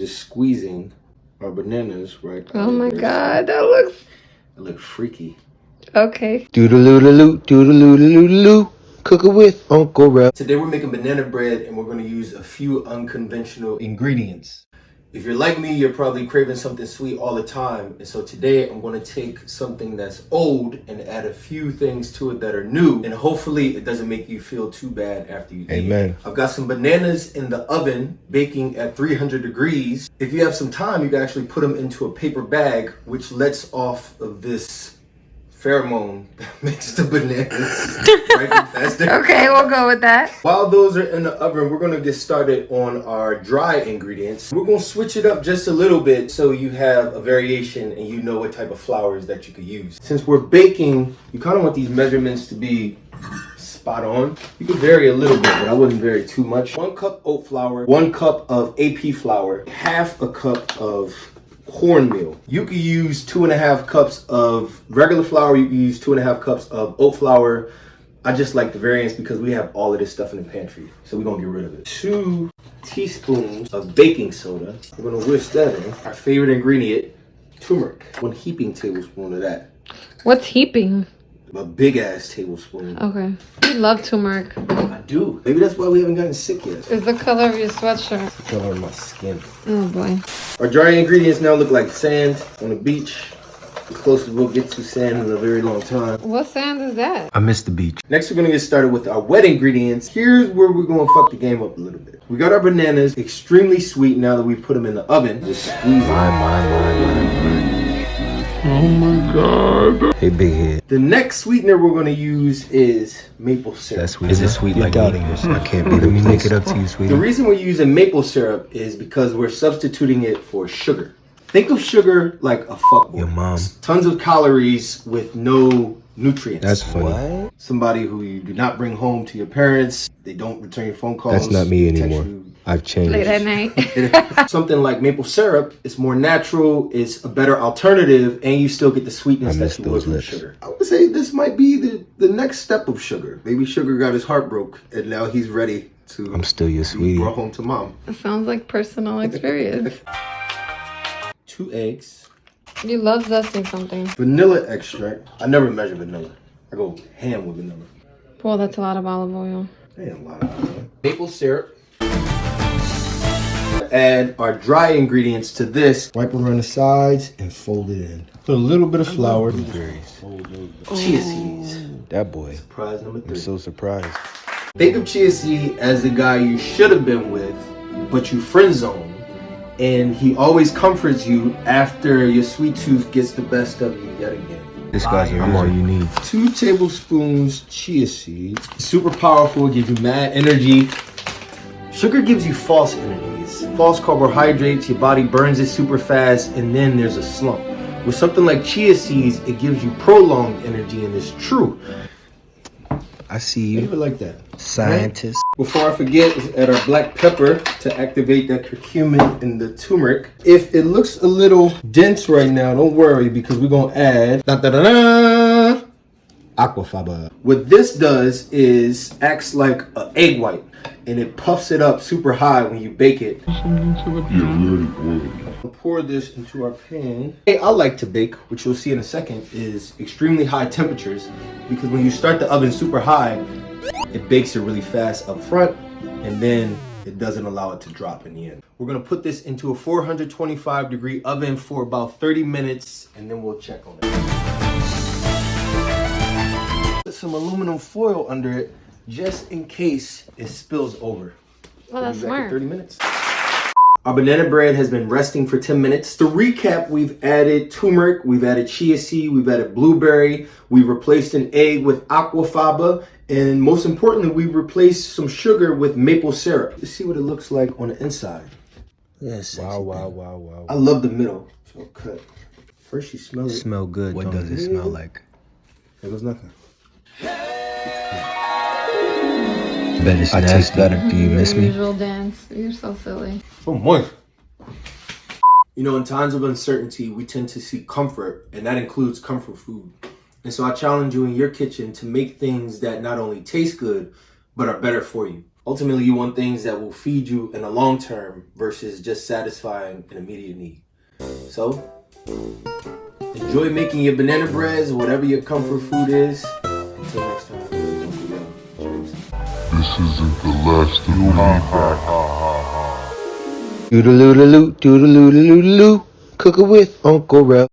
Just squeezing our bananas right. Oh my god, that looks freaky. Okay. Doodaloo, cook it with Uncle Rell. Today we're making banana bread and we're going to use a few unconventional ingredients. If you're like me, you're probably craving something sweet all the time. And so today I'm going to take something that's old and add a few things to it that are new. And hopefully it doesn't make you feel too bad after you eat it. I've got some bananas in the oven baking at 300 degrees. If you have some time, you can actually put them into a paper bag, which lets off of this pheromone that makes the bananas ripen faster. Okay, we'll go with that. While those are in the oven, we're gonna get started on our dry ingredients. We're gonna switch it up just a little bit so you have a variation and you know what type of flours that you could use. Since we're baking, you kind of want these measurements to be spot on. You can vary a little bit, but I wouldn't vary too much. 1 cup oat flour, 1 cup of AP flour, half a cup of cornmeal. You could use 2.5 cups of regular flour. You can use 2.5 cups of oat flour. I just like the variance because we have all of this stuff in the pantry, so we're gonna get rid of it. 2 teaspoons of baking soda. We're gonna whisk that in. Our favorite ingredient, turmeric. 1 heaping tablespoon of that. What's heaping? A big ass tablespoon. Okay. You love turmeric. I do. Maybe that's why we haven't gotten sick yet. It's the color of your sweatshirt. It's the color of my skin. Oh boy. Our dry ingredients now look like sand on the beach. The closest we'll get to sand in a very long time. What sand is that? I miss the beach. Next, we're gonna get started with our wet ingredients. Here's where we're gonna fuck the game up a little bit. We got our bananas, extremely sweet now that we put them in the oven. Just squeeze Oh my god. Hey, big head. The next sweetener we're gonna use is maple syrup. That's sweet. Is it sweet like me? I can't be. Let me make it up to you, sweetie. The reason we're using maple syrup is because we're substituting it for sugar. Think of sugar like a fuckboy. Your mom. Tons of calories with no nutrients. That's funny. What? Somebody who you do not bring home to your parents. They don't return your phone calls. That's not me anymore. I've changed. Late at night. Something like maple syrup is more natural, it's a better alternative, and you still get the sweetness that you would with sugar. I would say this might be the next step of sugar. Maybe sugar got his heart broke, and now he's ready to. I'm still your sweetie. Brought home to mom. It sounds like personal experience. 2 eggs. You love zesting something. Vanilla extract. I never measure vanilla. I go ham with vanilla. Well, that's a lot of olive oil. Ain't a lot of olive oil. Maple syrup. Add our dry ingredients to this. Wipe around the sides and fold it in. Put a little bit of flour. Blueberries. Chia seeds. That boy. Surprise number 3. I'm so surprised. Think of chia seed as the guy you should have been with, but you friend zone. And he always comforts you after your sweet tooth gets the best of you yet again. This guy's all you need. 2 tablespoons chia seeds. Super powerful, gives you mad energy. Sugar gives you false energy. It's false carbohydrates, your body burns it super fast, and then there's a slump. With something like chia seeds, it gives you prolonged energy, and it's true. I see you. I even like that. Scientist. Right? Before I forget, let's add our black pepper to activate that curcumin in the turmeric. If it looks a little dense right now, don't worry, because we're going to add aquafaba. What this does is acts like an egg white, and it puffs it up super high when you bake it. We'll pour this into our pan. Hey, I like to bake, which you'll see in a second, is extremely high temperatures, because when you start the oven super high, it bakes it really fast up front, and then it doesn't allow it to drop in the end. We're gonna put this into a 425 degree oven for about 30 minutes, and then we'll check on it. Put some aluminum foil under it, just in case it spills over. Well, that's smart. 30 minutes. Our banana bread has been resting for 10 minutes. To recap, we've added turmeric, we've added chia seed, we've added blueberry, we've replaced an egg with aquafaba, and most importantly, we've replaced some sugar with maple syrup. Let's see what it looks like on the inside. Yes. Wow. I love the middle. So cut. First you smell it. Smell good. What does it smell like? There goes nothing. Bet it's nasty. I taste better. Do you miss me? Usual dance. You're so silly. So moist. You know, in times of uncertainty, we tend to seek comfort, and that includes comfort food. And so I challenge you in your kitchen to make things that not only taste good, but are better for you. Ultimately, you want things that will feed you in the long term versus just satisfying an immediate need. So, enjoy making your banana breads, whatever your comfort food is. Until next time. This isn't the last of me. Doodaloo, doodaloo, doodaloo, cook it with Uncle Rell.